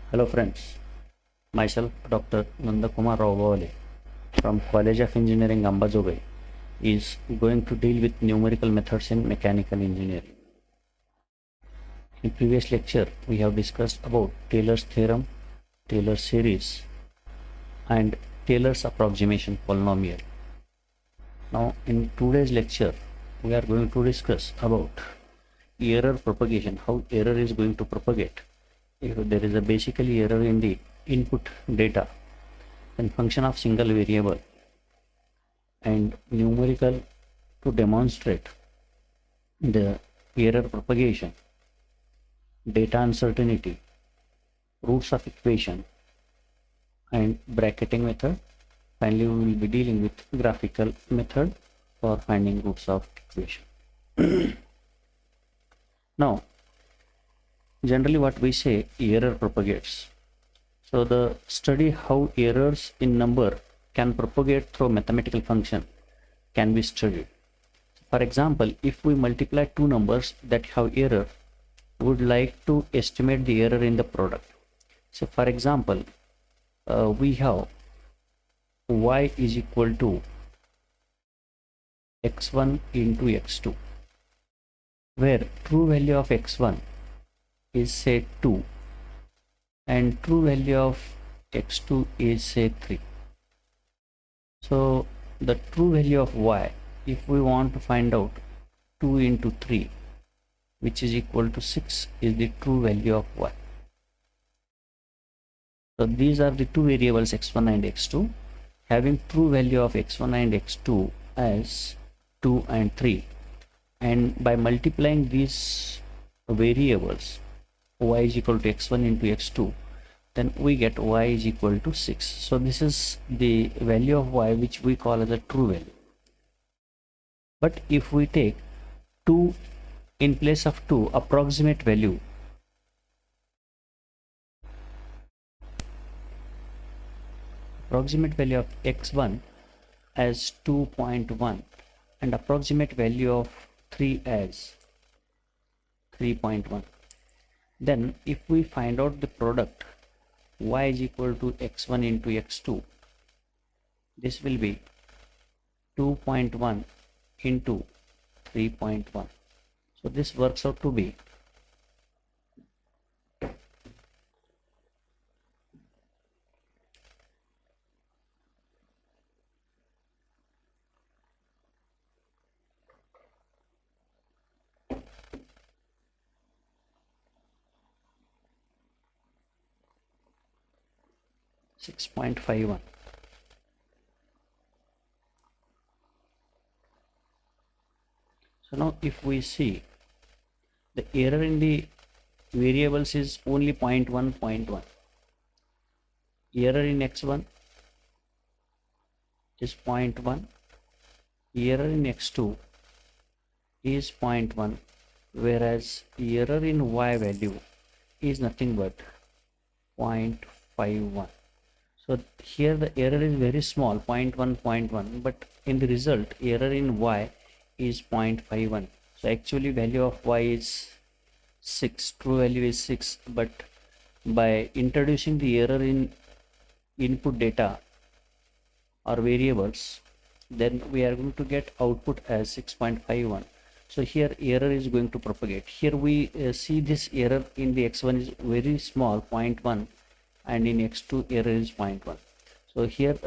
Hello friends, myself Dr. Nandakumar Rao from College of Engineering Ambazogai is going to deal with numerical methods in mechanical engineering. In previous lecture we have discussed about Taylor's theorem, Taylor's series and Taylor's approximation polynomial. Now in today's lecture we are going to discuss about error propagation, how error is going to propagate. If there is a basically error in the input data, then function of single variable and numerical to demonstrate the error propagation, data uncertainty, roots of equation and bracketing method. Finally, we will be dealing with graphical method for finding roots of equation. Now, generally what we say, error propagates. So the study how errors in number can propagate through mathematical function can be studied. For example, if we multiply two numbers that have error, we would like to estimate the error in the product. So for example, we have y is equal to x1 into x2, where true value of x1 is say 2 and true value of x2 is say 3. So the true value of y, if we want to find out 2 into 3, which is equal to 6, is the true value of y. So these are the two variables x1 and x2 having true value of x1 and x2 as 2 and 3, and by multiplying these variables y is equal to x1 into x2, then we get y is equal to 6. So this is the value of y which we call as a true value. But if we take 2 in place of 2, approximate value of x1 as 2.1 and approximate value of 3 as 3.1, then if we find out the product y is equal to x1 into x2, this will be 2.1 into 3.1. So this works out to be 6.51. So now if we see, the error in the variables is only 0.1, error in x1 is 0.1, error in x2 is 0.1, whereas error in y value is nothing but 0.51. So here the error is very small, 0.1, but in the result error in y is 0.51. So actually value of y is 6, true value is 6, but by introducing the error in input data or variables, then we are going to get output as 6.51. So here error is going to propagate. Here we see this error in the x1 is very small, 0.1, and in x2 error is 0.1. So here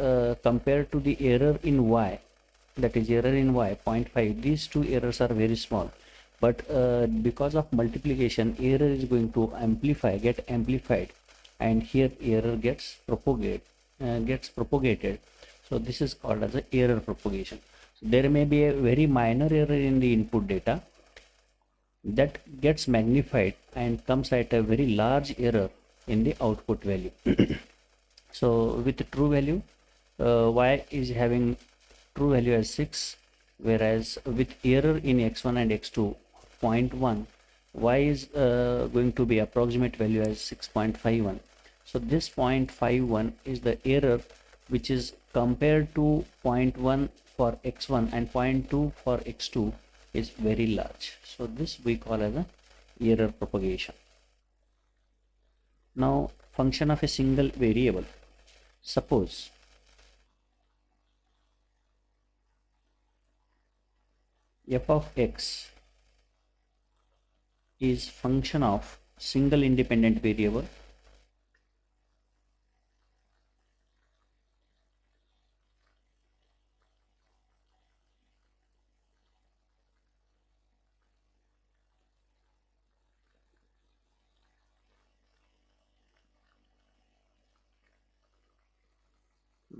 compared to the error in y, that is error in y 0.5, these two errors are very small, but because of multiplication error is going to get amplified, and here error gets propagated. So this is called as a error propagation. So there may be a very minor error in the input data that gets magnified and comes at a very large error in the output value. So with the true value, y is having true value as 6, whereas with error in x1 and x2 0.1, y is going to be approximate value as 6.51. So this 0.51 is the error which is compared to 0.1 for x1 and 0.2 for x2 is very large. So this we call as a error propagation. Now function of a single variable. Suppose f of x is function of single independent variable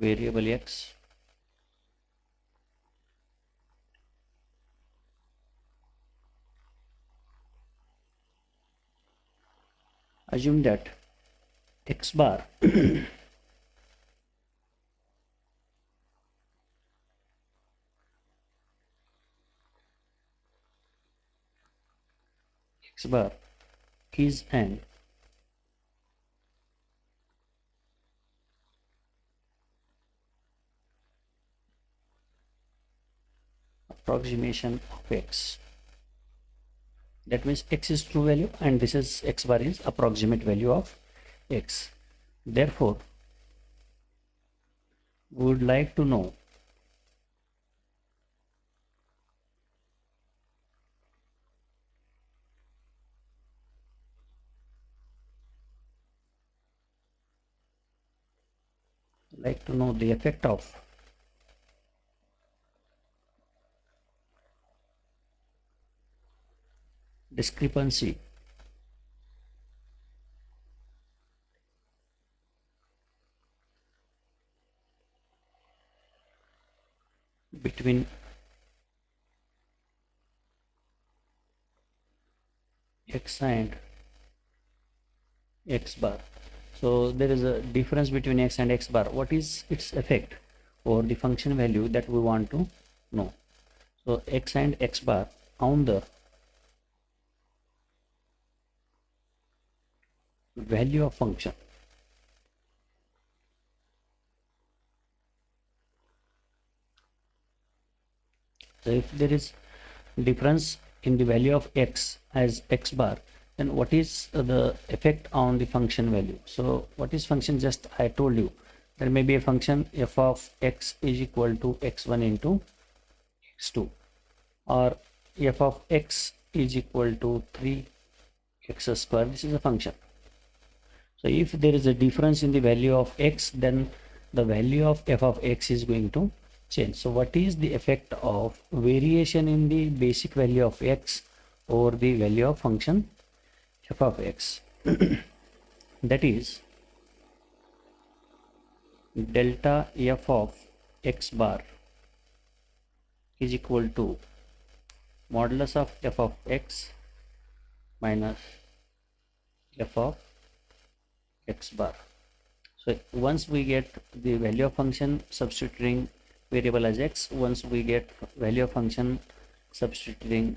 variable x assume that x bar x bar is an approximation of x. That means x is true value and this is x bar is approximate value of x. Therefore, we would like to know the effect of discrepancy between x and x bar. So there is a difference between x and x bar. What is its effect or the function value that we want to know? So x and x bar on the value of function. So if there is difference in the value of x as x bar, then what is the effect on the function value? So what is function? Just I told you there may be a function f of x is equal to x1 into x2, or f of x is equal to 3x square. This is a function. So if there is a difference in the value of x, then the value of f of x is going to change. So what is the effect of variation in the basic value of x over the value of function f of x? That is delta f of x bar is equal to modulus of f of x minus f of x bar. So once we get the value of function substituting variable as x, once we get value of function substituting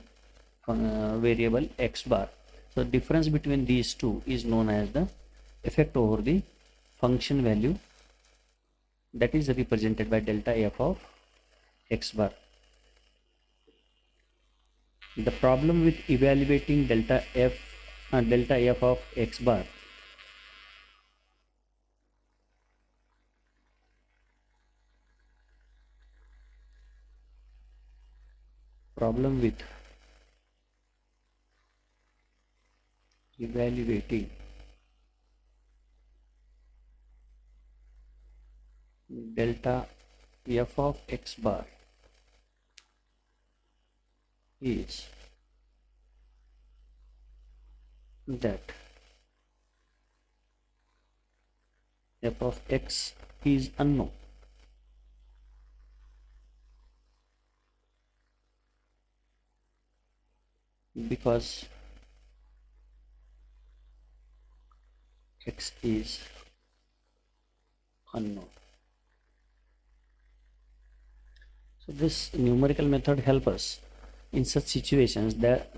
variable x bar, so difference between these two is known as the effect over the function value, that is represented by delta f of x bar. The problem with evaluating delta f of x bar evaluating delta f of x bar is that f of x is unknown. Because x is unknown. So this numerical method helps us in such situations that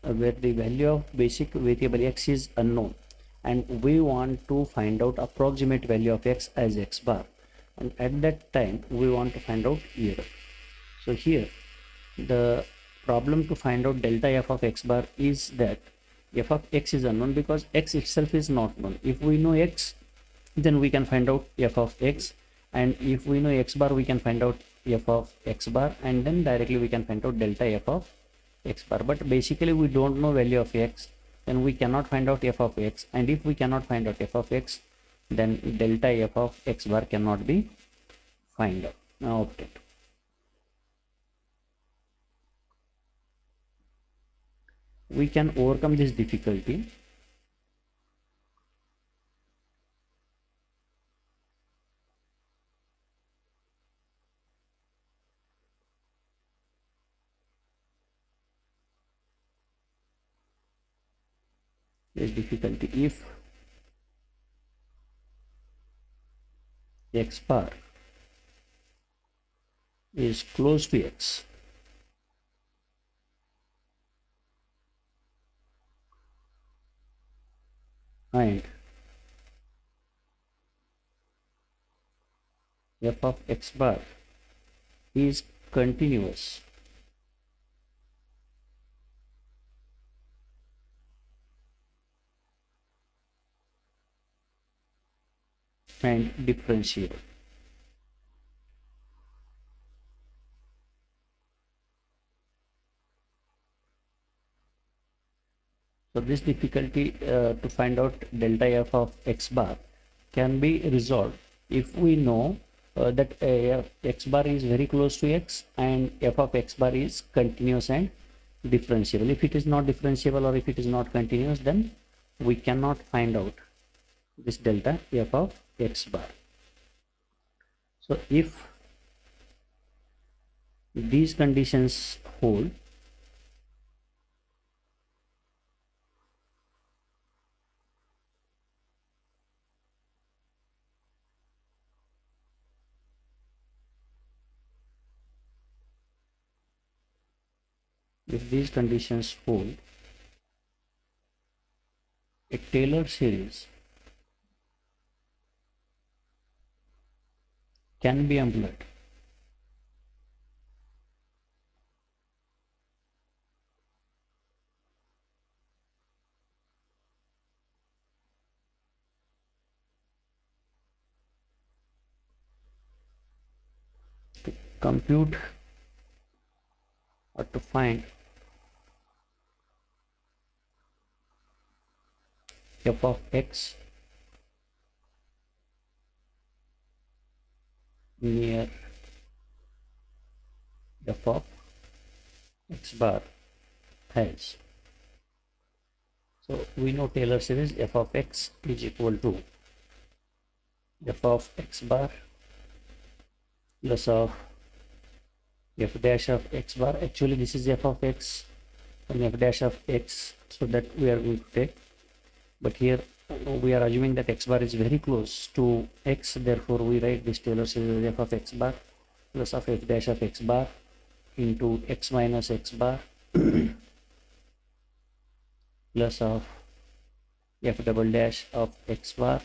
where the value of basic variable x is unknown and we want to find out approximate value of x as x bar, and at that time we want to find out error. So here the problem to find out delta f of x bar is that f of x is unknown because x itself is not known. If we know x, then we can find out f of x, and if we know x bar, we can find out f of x bar, and then directly we can find out delta f of x bar. But basically we don't know value of x, then we cannot find out f of x, and if we cannot find out f of x, then delta f of x bar cannot be find out obtained. We can overcome this difficulty if x bar is close to x, and f of x bar is continuous and differentiable. So this difficulty to find out delta f of x bar can be resolved if we know that x bar is very close to x and f of x bar is continuous and differentiable. If it is not differentiable or if it is not continuous, then we cannot find out this delta f of x bar. So if these conditions hold, if these conditions hold, a Taylor series can be employed to compute or to find f of x near f of x bar has. So we know Taylor series f of x is equal to f of x bar plus of f dash of x bar. Actually this is f of x and f dash of x, so that we are going to take, but here we are assuming that x bar is very close to x, therefore we write this Taylor series f of x bar plus of f dash of x bar into x minus x bar plus of f double dash of x bar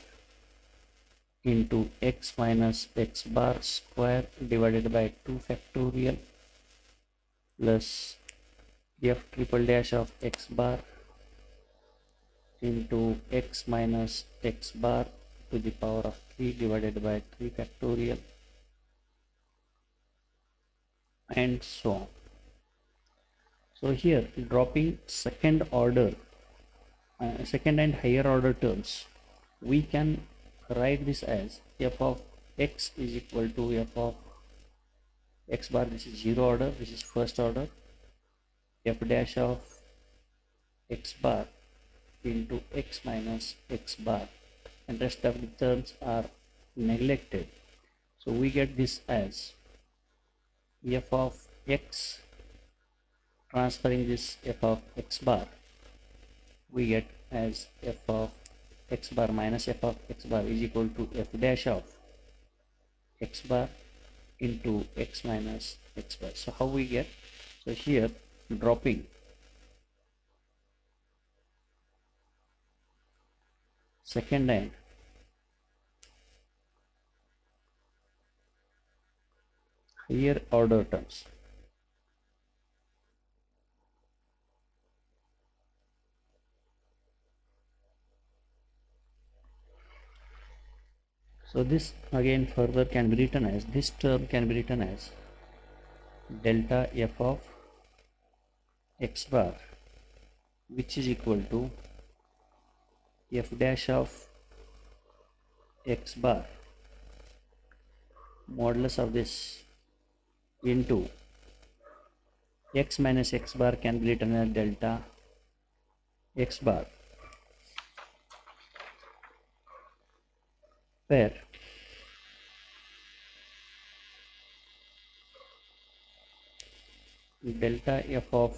into x minus x bar square divided by 2 factorial plus f triple dash of x bar into x minus x bar to the power of 3 divided by 3 factorial, and so on. So here dropping second and higher order terms, we can write this as f of x is equal to f of x bar, this is 0 order, this is first order, f dash of x bar into x minus x bar, and rest of the terms are neglected. So we get this as f of x, transferring this f of x bar, we get as f of x bar minus f of x bar is equal to f dash of x bar into x minus x bar. So how we get? So here dropping second and higher order terms, So this again further can be written as, this term can be written as delta f of x bar, which is equal to f dash of x bar modulus of this into x minus x bar can be written as delta x bar, where delta f of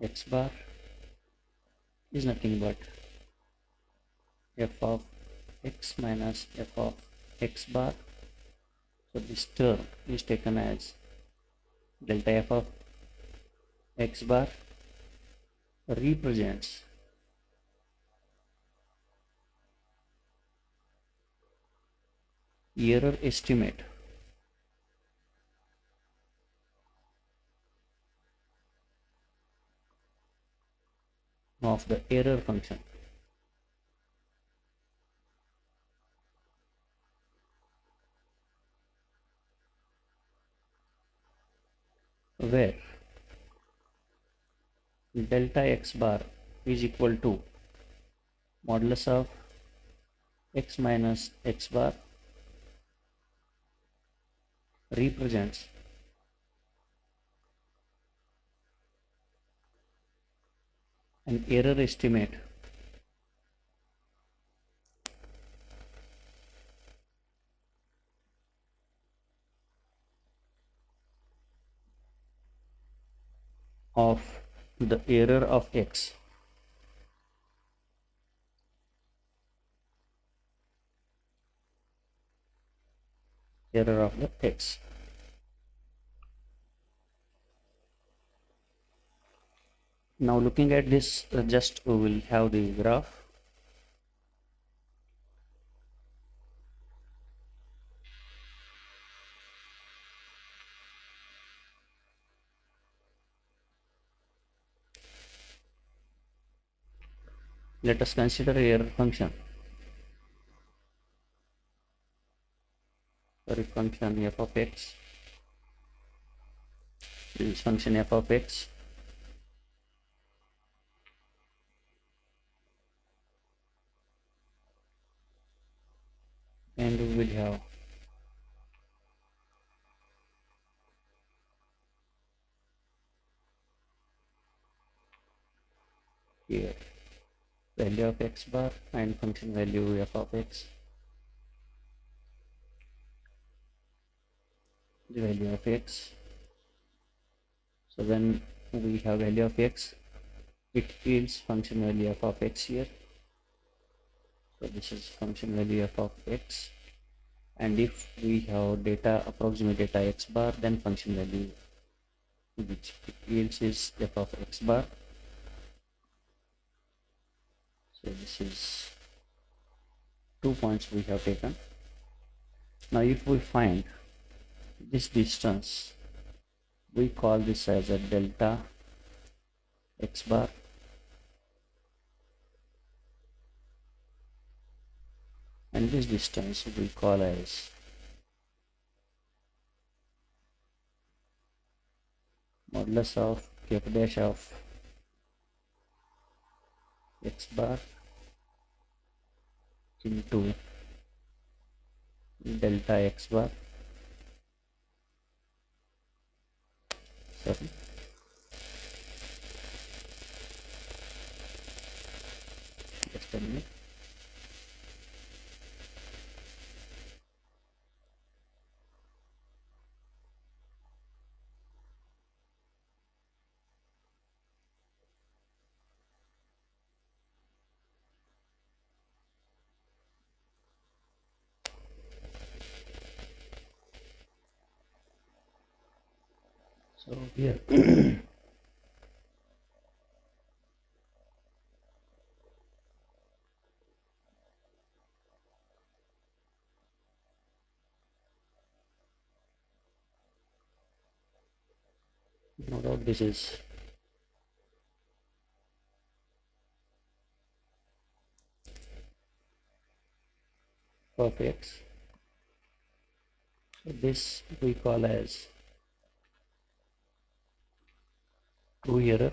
x bar is nothing but f of x minus f of x bar. So this term is taken as delta f of x bar represents error estimate of the error function, where delta x bar is equal to modulus of x minus x bar represents an error estimate of the error of x, error of the x. Now looking at this, just we will have the graph. Let us consider error function. Sorry, function f of x. This is function f of x. And we will have here value of x bar and function value f of x, the value of x. So when we have value of x, it yields function value f of x here. So this is function value f of x, and if we have data, approximate data x bar, then function value which it yields is f of x bar. So this is 2 points we have taken. Now if we find this distance, we call this as a delta x bar, and this distance we call as modulus of f dash of x bar into delta x bar. Sorry, just a minute. So here no doubt this is of x. So this we call as true error.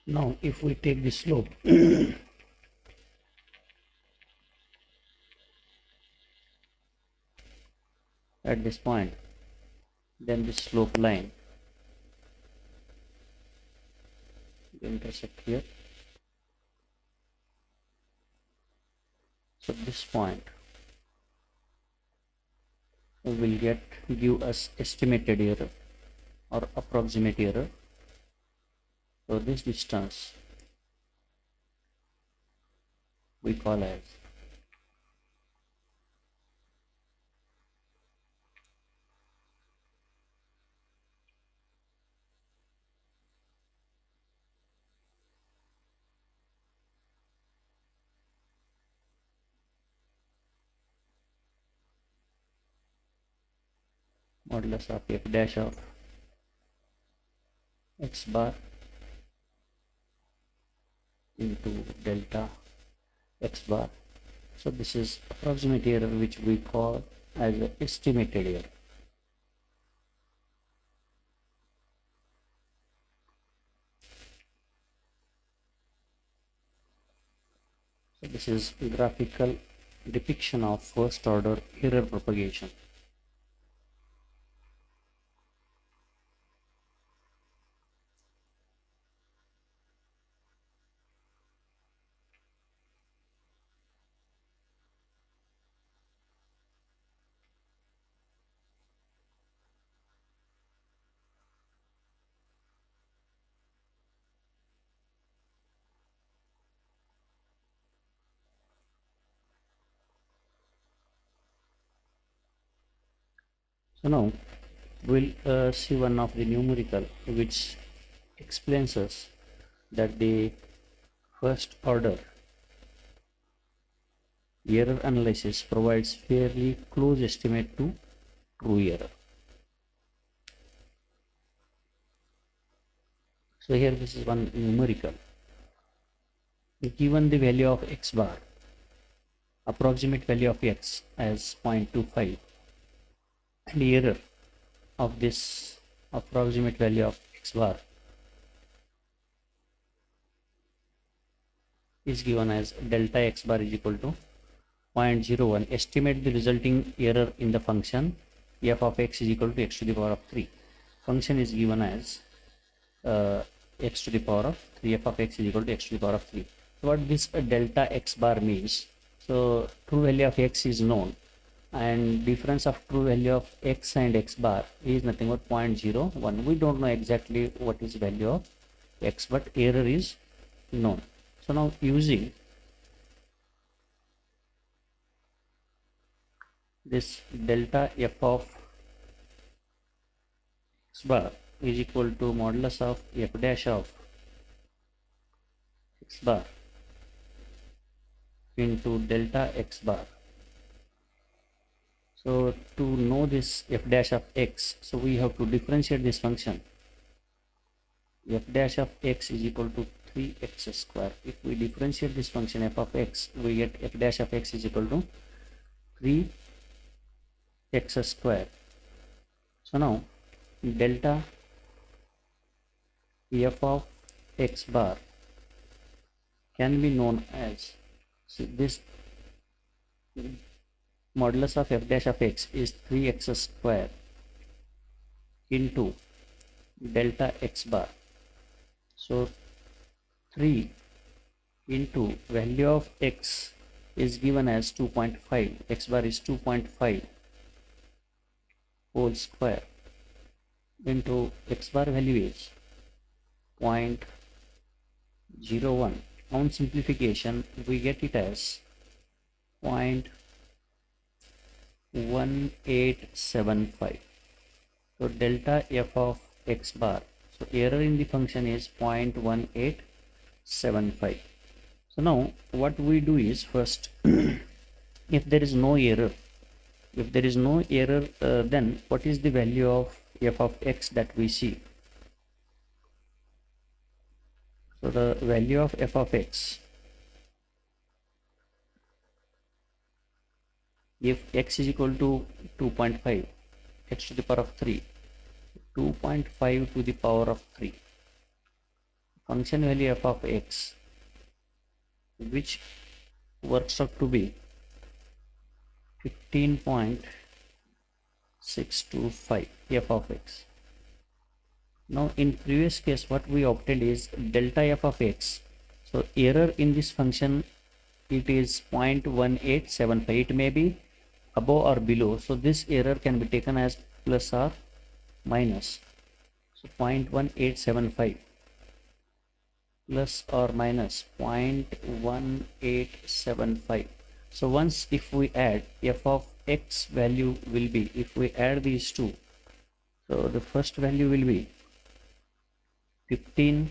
Now if we take the slope at this point, then the slope line will intersect here. So this point will give us estimated error or approximate error. So this distance we call as modulus of f dash of x bar into delta x bar. So this is approximate error, which we call as estimated error. So this is graphical depiction of first order error propagation. So now we'll see one of the numerical which explains us that the first order error analysis provides fairly close estimate to true error. So here this is one numerical. Given the value of x bar, approximate value of x as 0.25, and the error of this approximate value of x bar is given as delta x bar is equal to 0.01. Estimate the resulting error in the function f of x is equal to x to the power of 3. Function is given as x to the power of 3, f of x is equal to x to the power of 3. So what this delta x bar means, so true value of x is known, and difference of true value of x and x bar is nothing but 0.01. We don't know exactly what is value of x, but error is known. So now using this delta f of x bar is equal to modulus of f dash of x bar into delta x bar. So to know this f dash of x, so we have to differentiate this function. F dash of x is equal to 3x square. If we differentiate this function f of x, we get f dash of x is equal to 3x square. So now delta f of x bar can be known as, so this modulus of f dash of x is 3x square into delta x bar. So 3 into value of x is given as 2.5, x bar is 2.5 whole square into x bar value is 0.01. On simplification we get it as 0.1875. So delta f of x bar, so error in the function is 0.1875. So now what we do is, first if there is no error, then what is the value of f of x that we see? So the value of f of x, if x is equal to 2.5, x to the power of 3, 2.5 to the power of 3, function value f of x, which works out to be 15.625 f of x. Now in previous case what we obtained is delta f of x. So error in this function, it is 0.1875. It may be above or below. So this error can be taken as plus or minus. So 0.1875 plus or minus 0.1875. So once if we add, f of x value will be, if we add these two, so the first value will be 15.8125.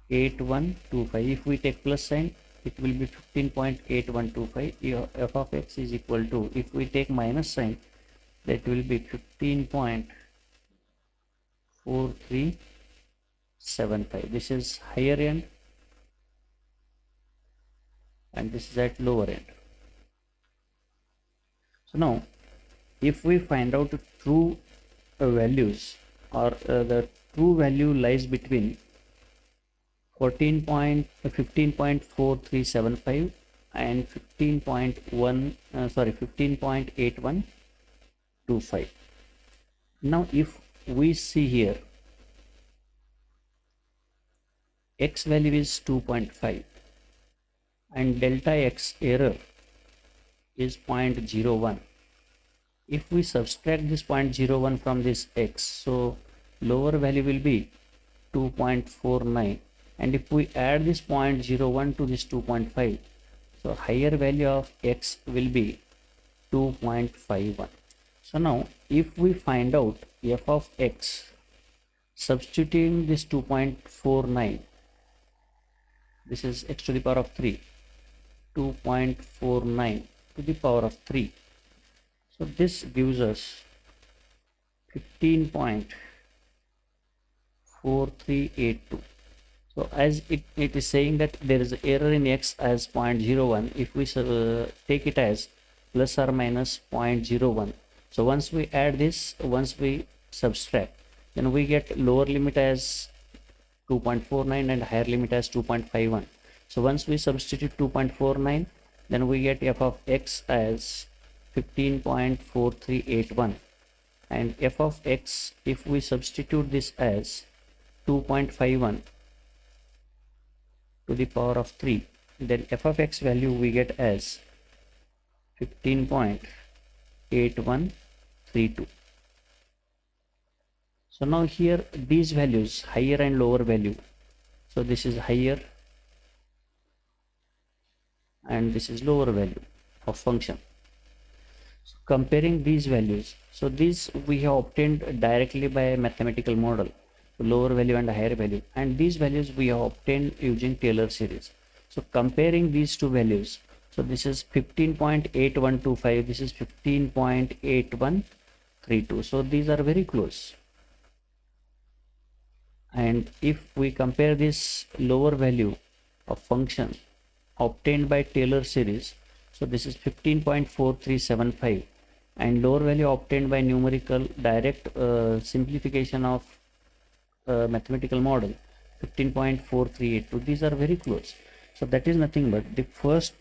If we take plus sign, it will be 15.8125. f of x is equal to, if we take minus sign, that will be 15.4375. This is higher end and this is at lower end. So now if we find out true values, or the true value lies between 15.4375 and 15.8125. Now if we see here, x value is 2.5 and delta x error is 0.01. If we subtract this 0.01 from this x, so lower value will be 2.49, and if we add this 0.01 to this 2.5, so higher value of x will be 2.51. So now if we find out f of x, substituting this 2.49, this is x to the power of 3, 2.49 to the power of 3. So this gives us 15.4382. So as it is saying that there is error in x as 0.01, if we take it as plus or minus 0.01. So once we add this, once we subtract, then we get lower limit as 2.49 and higher limit as 2.51. So once we substitute 2.49, then we get f of x as 15.4381, and f of x, if we substitute this as 2.51 to the power of 3, then f of x value we get as 15.8132. So now here these values, higher and lower value, so this is higher and this is lower value of function. So comparing these values, so these we have obtained directly by a mathematical model, lower value and higher value, and these values we have obtained using Taylor series. So comparing these two values, so this is 15.8125, this is 15.8132. So these are very close. And if we compare this lower value of function obtained by Taylor series, so this is 15.4375, and lower value obtained by numerical direct simplification of mathematical model 15.4382. These are very close. So that is nothing but the first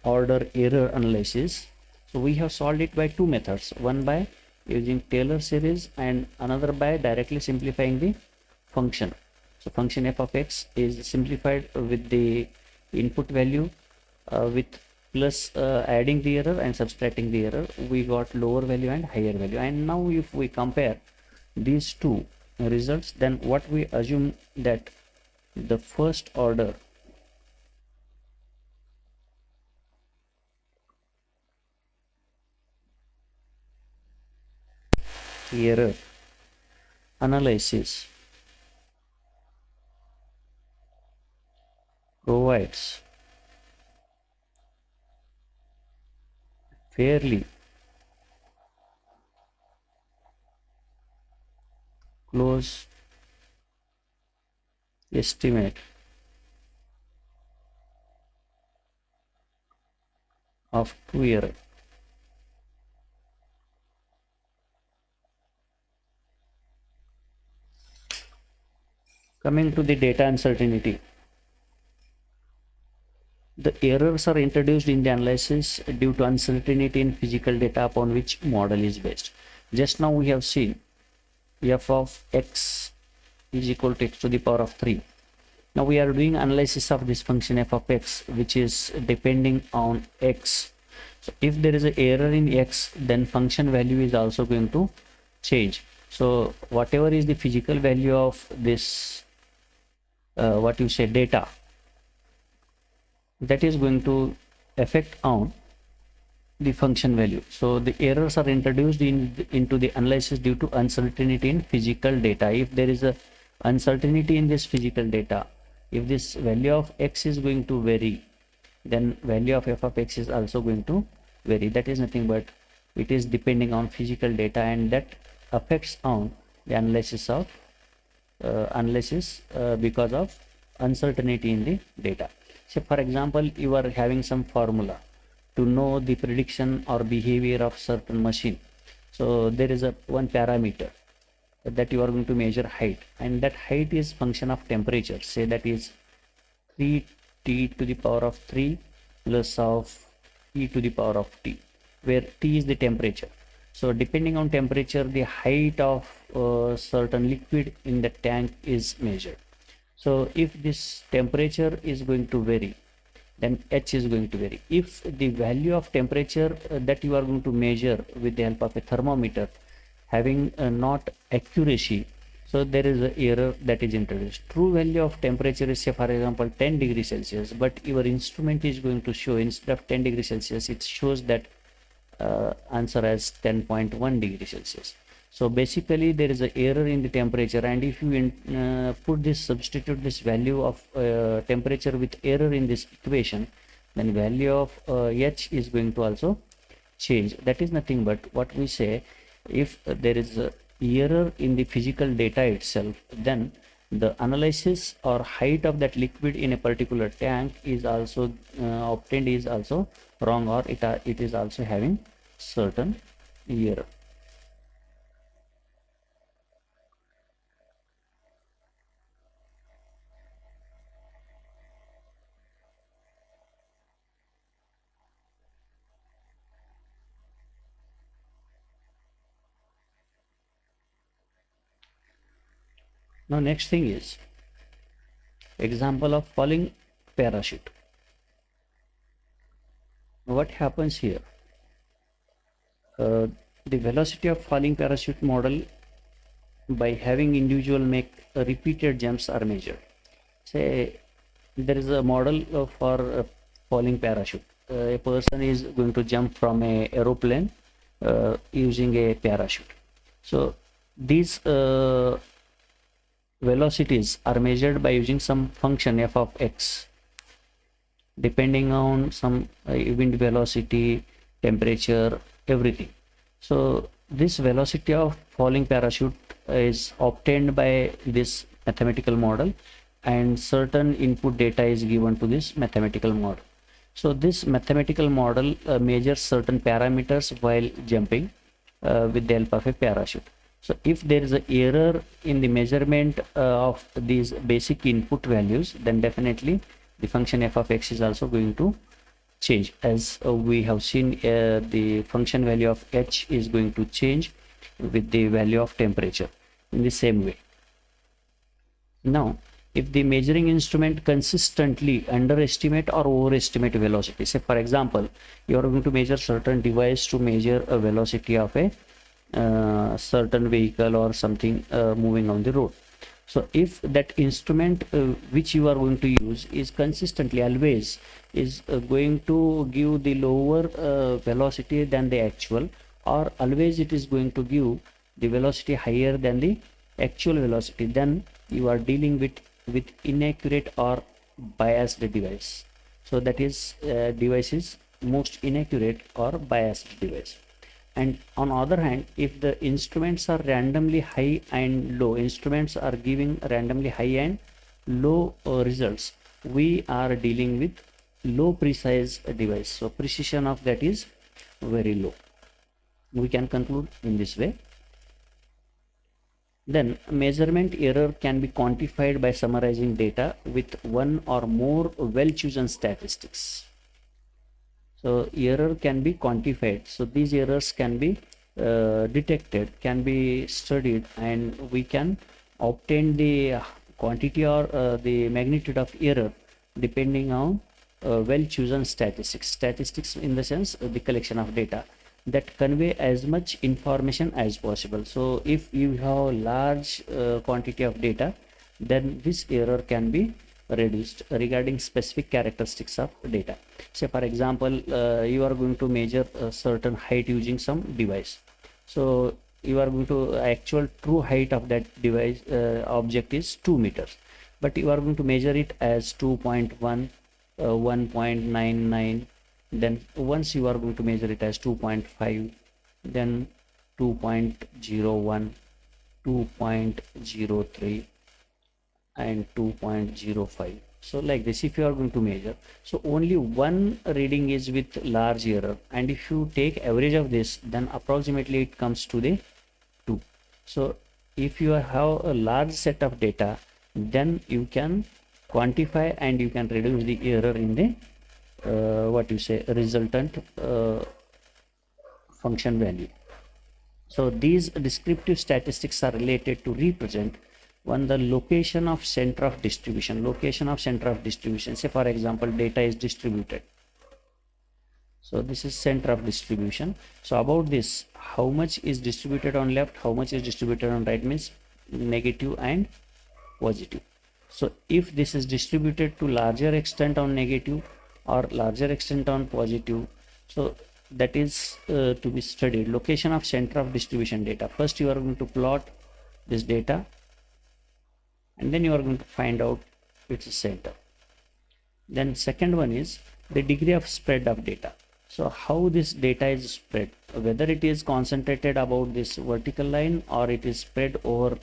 order error analysis. So we have solved it by two methods, one by using Taylor series and another by directly simplifying the function. So function f of x is simplified with the input value with plus adding the error and subtracting the error, we got lower value and higher value. And now if we compare these two results, then what we assume that the first order error analysis provides fairly close estimate of true error. Coming to the data uncertainty, the errors are introduced in the analysis due to uncertainty in physical data upon which model is based. Just now we have seen f of x is equal to x to the power of 3. Now we are doing analysis of this function f of x, which is depending on x. So if there is an error in x, then function value is also going to change. So whatever is the physical value of this data, that is going to affect on the function value. So the errors are introduced into the analysis due to uncertainty in physical data. If there is a uncertainty in this physical data, if this value of x is going to vary, then value of f of x is also going to vary. That is nothing but it is depending on physical data, and that affects on the analysis of because of uncertainty in the data. So for example, you are having some formula to know the prediction or behavior of certain machine. So there is a one parameter that you are going to measure height, and that height is function of temperature. Say that is 3t to the power of 3 plus of e to the power of t, where t is the temperature. So depending on temperature, the height of certain liquid in the tank is measured. So if this temperature is going to vary, then h is going to vary. If the value of temperature that you are going to measure with the help of a thermometer having not accuracy, so there is an error that is introduced. True value of temperature is, say for example, 10 degrees Celsius, but your instrument is going to show instead of 10 degrees Celsius, it shows that answer as 10.1 degrees Celsius. So basically there is an error in the temperature, and if you substitute this value of temperature with error in this equation, then value of h is going to also change. That is nothing but what we say, if there is a error in the physical data itself, then the analysis or height of that liquid in a particular tank is also obtained is also wrong, or it is also having certain error. Now next thing is example of falling parachute. What happens here? The velocity of falling parachute model by having individual make repeated jumps are measured. Say there is a model for a falling parachute. A person is going to jump from a aeroplane using a parachute. So these velocities are measured by using some function f of x, depending on some wind velocity, temperature, everything. So this velocity of falling parachute is obtained by this mathematical model, and certain input data is given to this mathematical model. So this mathematical model measures certain parameters while jumping with the help of a parachute. So if there is an error in the measurement of these basic input values, then definitely the function f of x is also going to change. As we have seen, the function value of h is going to change with the value of temperature in the same way. Now, if the measuring instrument consistently underestimate or overestimate velocity, say for example, you are going to measure certain device to measure a velocity of a certain vehicle or something moving on the road. So if that instrument which you are going to use is consistently always is going to give the lower velocity than the actual, or always it is going to give the velocity higher than the actual velocity, then you are dealing with inaccurate or biased device. So that is device is most inaccurate or biased device. And on other hand, if the instruments are randomly high and low, instruments are giving randomly high and low results, we are dealing with low precise device, so precision of that is very low. We can conclude in this way. Then measurement error can be quantified by summarizing data with one or more well chosen statistics. So error can be quantified, so these errors can be detected, can be studied, and we can obtain the quantity or the magnitude of error depending on well chosen statistics. Statistics in the sense the collection of data that convey as much information as possible. So if you have large quantity of data, then this error can be reduced regarding specific characteristics of data. Say for example, you are going to measure a certain height using some device. So you are going to actual true height of that device object is 2 meters, but you are going to measure it as 2.1, 1.99. Then once you are going to measure it as 2.5, then 2.01, 2.03, and 2.05. So like this, if you are going to measure, so only one reading is with large error, and if you take average of this, then approximately it comes to the 2. So if you have a large set of data, then you can quantify and you can reduce the error in the what you say resultant function value. So these descriptive statistics are related to represent one, the location of center of distribution. Location of center of distribution, say for example data is distributed, so this is center of distribution. So about this, how much is distributed on left, how much is distributed on right, means negative and positive. So if this is distributed to larger extent on negative or larger extent on positive, so that is to be studied. Location of center of distribution data, first you are going to plot this data, and then you are going to find out its center. Then second one is the degree of spread of data. So how this data is spread, whether it is concentrated about this vertical line or it is spread over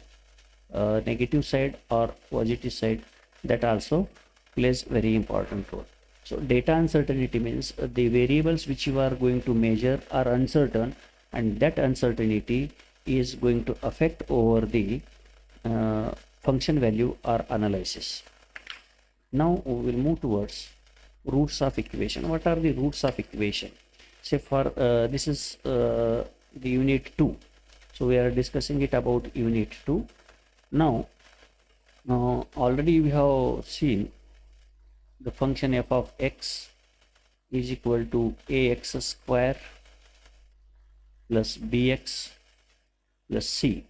negative side or positive side, that also plays very important role. So data uncertainty means the variables which you are going to measure are uncertain, and that uncertainty is going to affect over the function value or analysis. Now we will move towards roots of equation. What are the roots of equation? Say for this is the unit 2, so we are discussing it about unit 2. Now already we have seen the function f of x is equal to ax square plus bx plus c,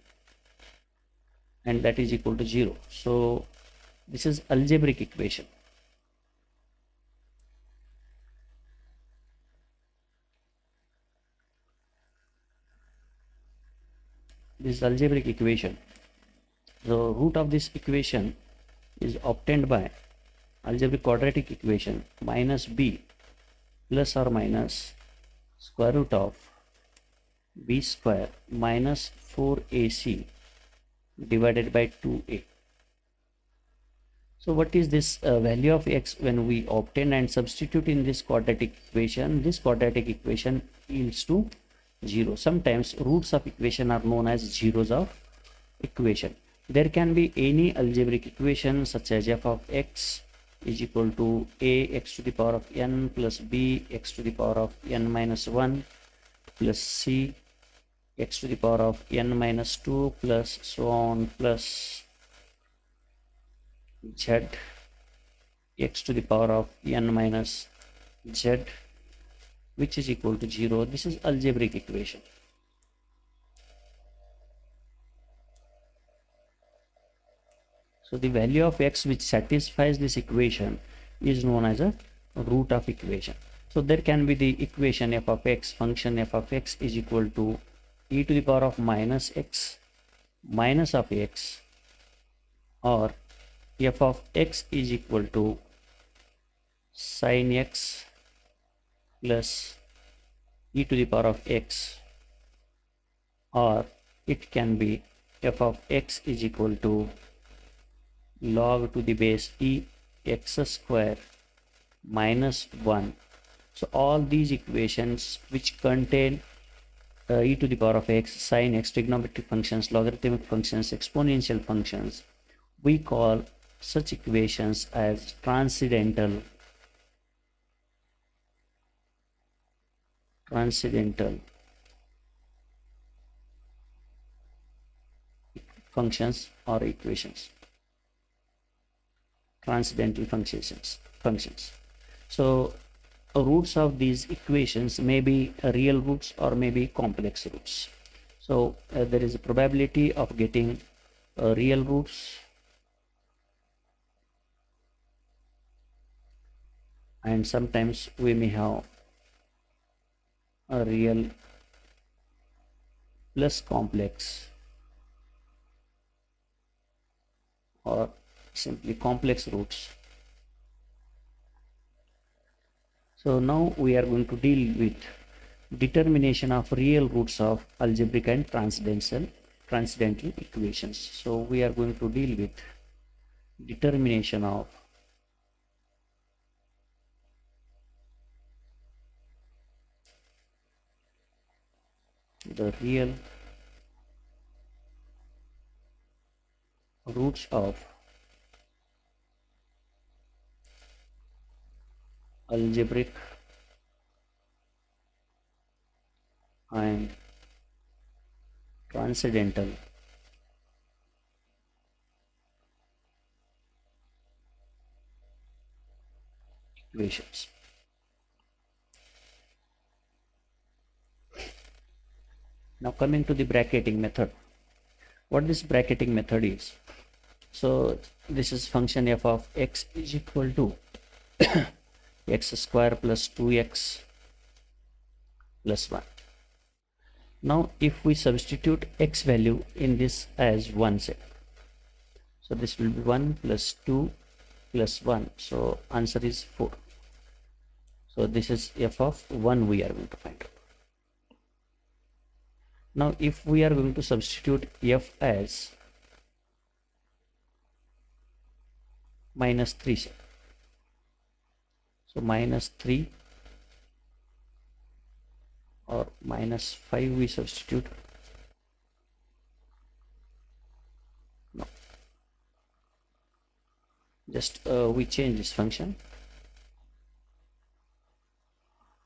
and that is equal to 0. So this is algebraic equation. This is algebraic equation. The root of this equation is obtained by algebraic quadratic equation minus b plus or minus square root of b square minus 4ac divided by 2a. So what is this value of x when we obtain and substitute in this quadratic equation? This quadratic equation yields to 0. Sometimes roots of equation are known as zeros of equation. There can be any algebraic equation such as f of x is equal to a x to the power of n plus b x to the power of n minus 1 plus c x to the power of n minus 2 plus so on plus z x to the power of n minus z, which is equal to 0. This is algebraic equation. So the value of x which satisfies this equation is known as a root of equation. So there can be the equation f of x, function f of x is equal to e to the power of minus x minus of x, or f of x is equal to sin x plus e to the power of x or it can be f of x is equal to log to the base e x square minus 1. So all these equations which contain e to the power of x, sin x, trigonometric functions, logarithmic functions, exponential functions, we call such equations as transcendental functions or equations, transcendental functions. So roots of these equations may be real roots or may be complex roots. So there is a probability of getting real roots and sometimes we may have a real plus complex or simply complex roots. So now we are going to deal with determination of real roots of algebraic and transcendental equations. So we are going to deal with determination of the real roots of algebraic and transcendental equations. Now coming to the bracketing method. What this bracketing method is? So this is function f of x is equal to x square plus 2x plus 1. Now if we substitute x value in this as 1, say, so this will be 1 plus 2 plus 1, so answer is 4. So this is f of 1 we are going to find out. Now if we are going to substitute f as minus 3, say, so minus 3 or minus 5 we substitute. No, just we change this function.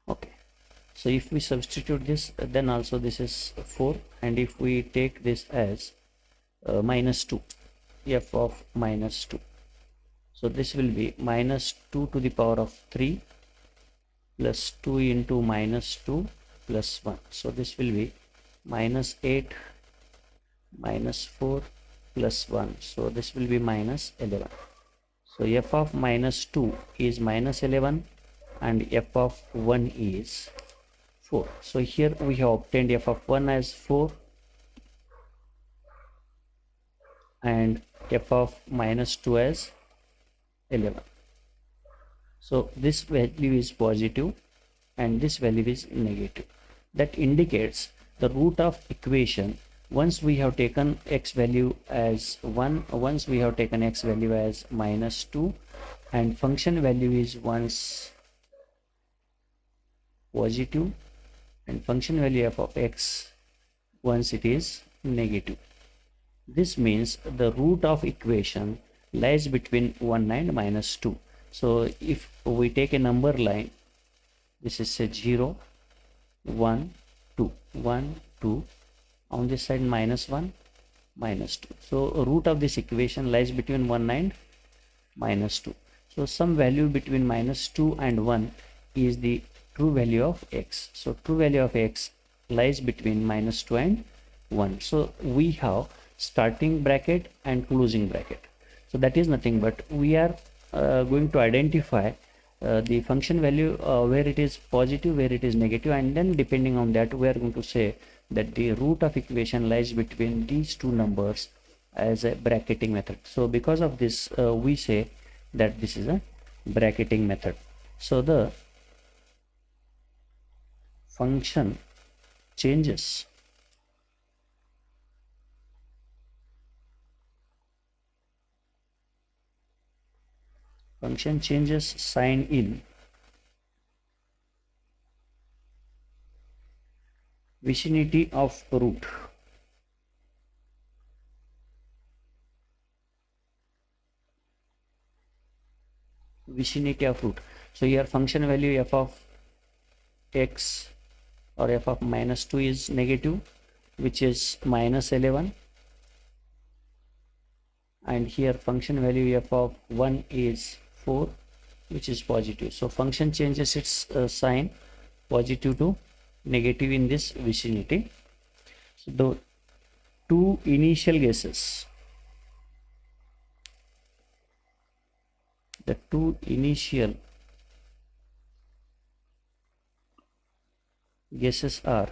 Okay, so if we substitute this, then also this is 4, and if we take this as minus 2, f of minus 2, so this will be minus 2 to the power of 3 plus 2 into minus 2 plus 1, so this will be minus 8 minus 4 plus 1, so this will be minus 11. So f of minus 2 is minus 11 and f of 1 is 4. So here we have obtained f of 1 as 4 and f of minus 2 as 11. So this value is positive and this value is negative. That indicates the root of equation. Once we have taken x value as 1, once we have taken x value as minus 2, and function value is once positive and function value f of x once it is negative. This means the root of equation lies between 1 and minus 2. So if we take a number line, this is a 0, 1, 2, 1, 2, on this side minus 1, minus 2. So root of this equation lies between 1 and minus 2. So some value between minus 2 and 1 is the true value of x. So true value of x lies between minus 2 and 1. So we have starting bracket and closing bracket. So that is nothing but we are going to identify the function value where it is positive, where it is negative, and then depending on that we are going to say that the root of equation lies between these two numbers as a bracketing method. So because of this we say that this is a bracketing method. So the function changes function changes sign in vicinity of root. Vicinity of root. So here function value f of x or f of minus 2 is negative, which is minus 11, and here function value f of 1 is 4, which is positive. So function changes its sign positive to negative in this vicinity. So the two initial guesses, are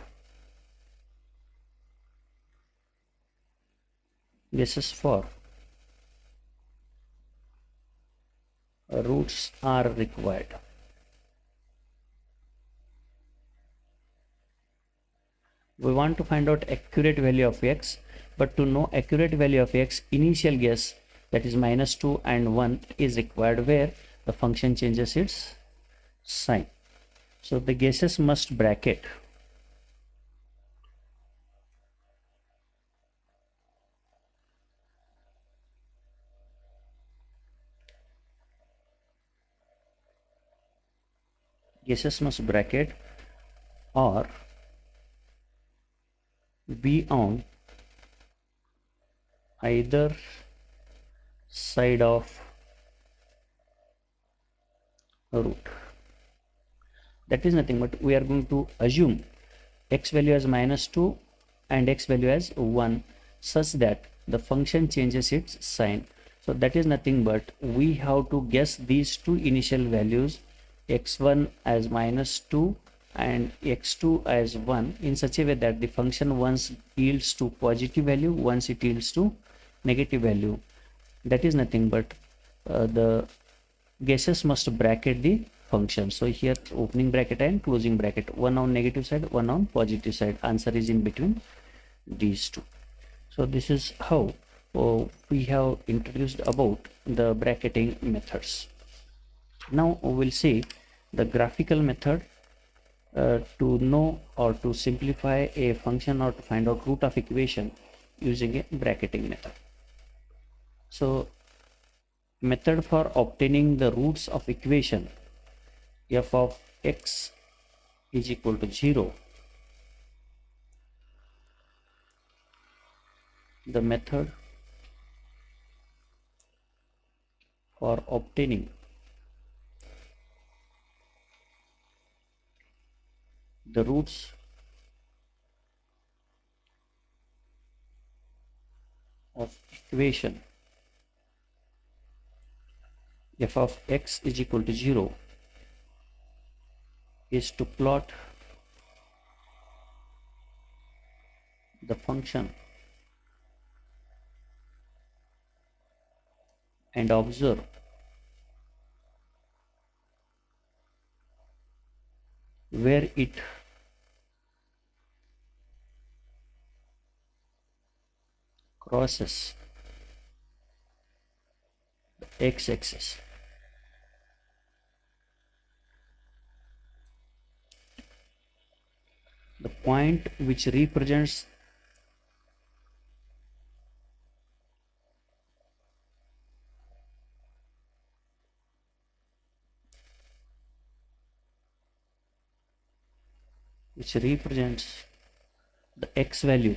guesses for roots are required. We want to find out accurate value of x, but to know accurate value of x, initial guess, that is minus 2 and 1, is required, where the function changes its sign. So the guesses must bracket or be on either side of root. That is nothing but we are going to assume x value as minus 2 and x value as 1, such that the function changes its sign. So that is nothing but we have to guess these two initial values, x1 as minus 2 and x2 as 1, in such a way that the function once yields to positive value, once it yields to negative value. That is nothing but the guesses must bracket the function. So here opening bracket and closing bracket, one on negative side, one on positive side. Answer is in between these two. So this is how we have introduced about the bracketing methods. Now we will see the graphical method to know or to simplify a function or to find out root of equation using a bracketing method. So method for obtaining the roots of equation f of x is equal to 0. The method for obtaining the roots of equation f of x is equal to 0 is to plot the function and observe where it crosses the x-axis. The point which represents the x value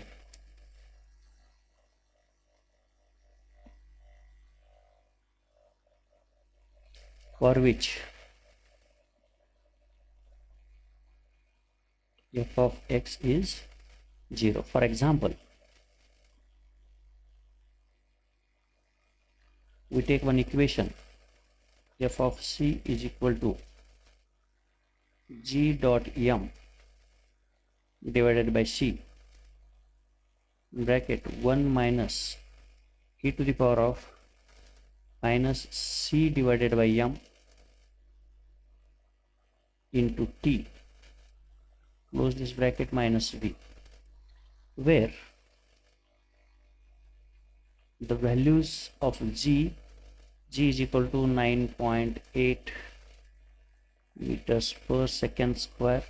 for which f of x is 0. For example, we take one equation, f of c is equal to g dot m divided by c bracket 1 minus e to the power of minus c divided by m into t, close this bracket, minus v, where the values of g G is equal to 9.8 meters per second square.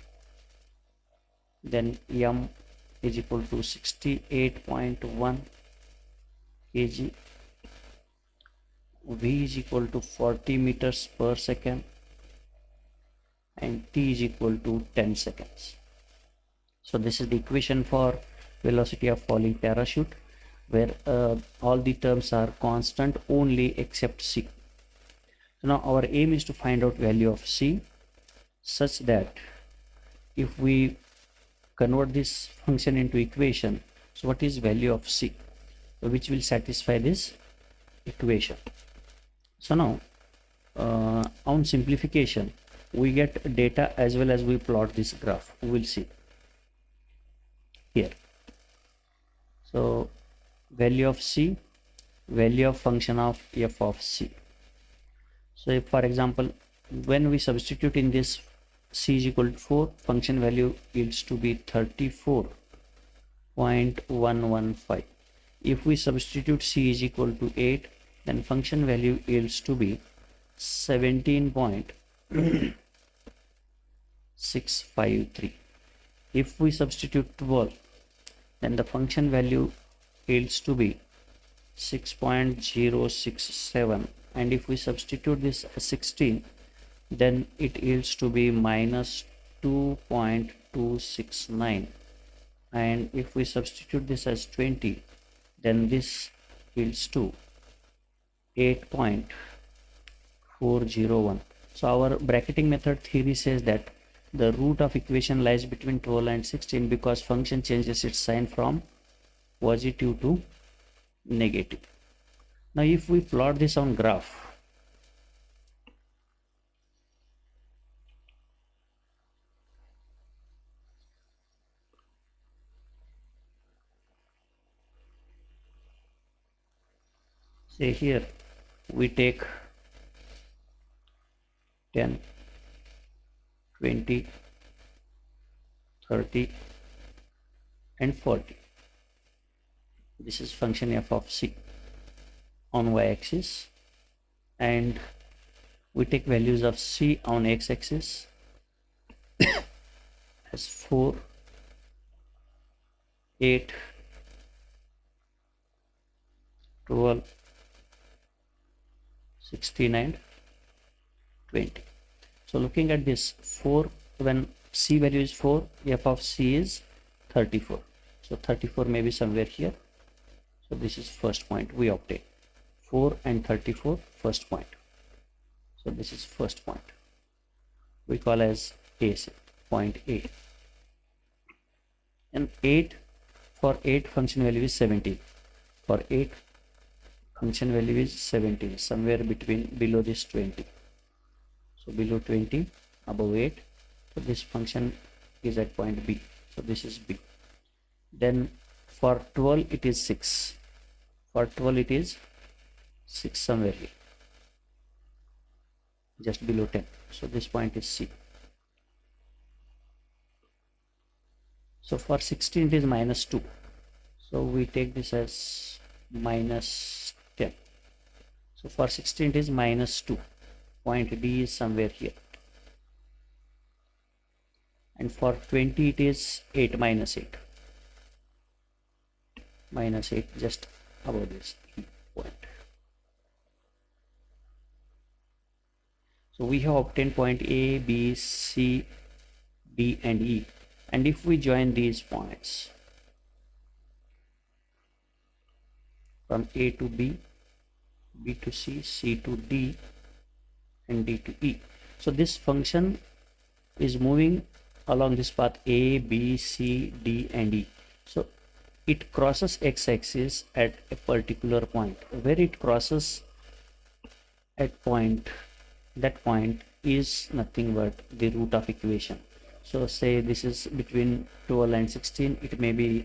Then M is equal to 68.1 kg. V is equal to 40 meters per second, and T is equal to 10 seconds. So this is the equation for velocity of falling parachute, where all the terms are constant only except C. So now our aim is to find out value of C such that if we convert this function into equation, so what is value of C, so which will satisfy this equation. So now on simplification, we get data as well as we plot this graph. We will see here. So value of C, value of function of f of C. So if, for example, when we substitute in this C is equal to 4, function value yields to be 34.115. If we substitute C is equal to 8, then function value yields to be 17.653. If we substitute 12, then the function value yields to be 6.067, and if we substitute this as 16, then it yields to be minus 2.269, and if we substitute this as 20, then this yields to 8.401. So our bracketing method theory says that the root of equation lies between 12 and 16 because function changes its sign from positive to negative. Now if we plot this on graph, say here we take 10, 20, 30 and 40. This is function f of C on y-axis, and we take values of C on x-axis as 4, 8, 12, 16 and 20. So looking at this 4, when C value is 4, f of C is 34. So 34 may be somewhere here. So this is first point we obtain. 4 and 34, first point. So this is first point. We call as A, point A. And 8, for 8 function value is 17. For 8 function value is 17, somewhere between below this 20. So below 20, above 8. So this function is at point B. So this is B. Then for 12 it is 6. For 12 it is 6 somewhere here, just below 10. So this point is C. So for 16 it is minus 2. So we take this as minus 10. So for 16 it is minus 2. Point D is somewhere here. And for 20 it is 8 minus 8. Minus 8 just above this point. So we have obtained point A, B, C, D and E. And if we join these points from A to B, B to C, C to D and D to E. So this function is moving along this path A, B, C, D and E. So it crosses x-axis at a particular point. Where it crosses at point, that point is nothing but the root of equation. So say this is between 12 and 16, it may be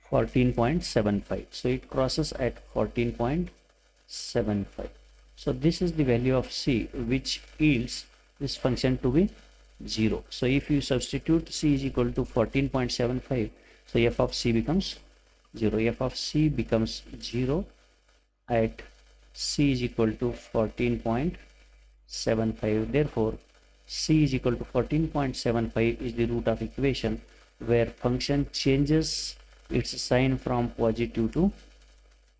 14.75. So it crosses at 14.75. So this is the value of C, which yields this function to be 0. So if you substitute C is equal to 14.75, so f of C becomes 0. F of C becomes 0 at c is equal to 14.75. Therefore, c is equal to 14.75 is the root of equation where function changes its sign from positive to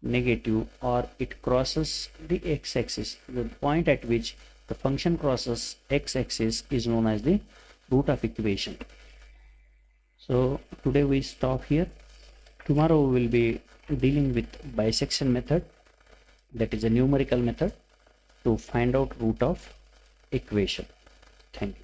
negative, or it crosses the x-axis. The point at which the function crosses x-axis is known as the root of equation. So today we stop here. Tomorrow we will be dealing with bisection method, that is a numerical method to find out root of equation. Thank you.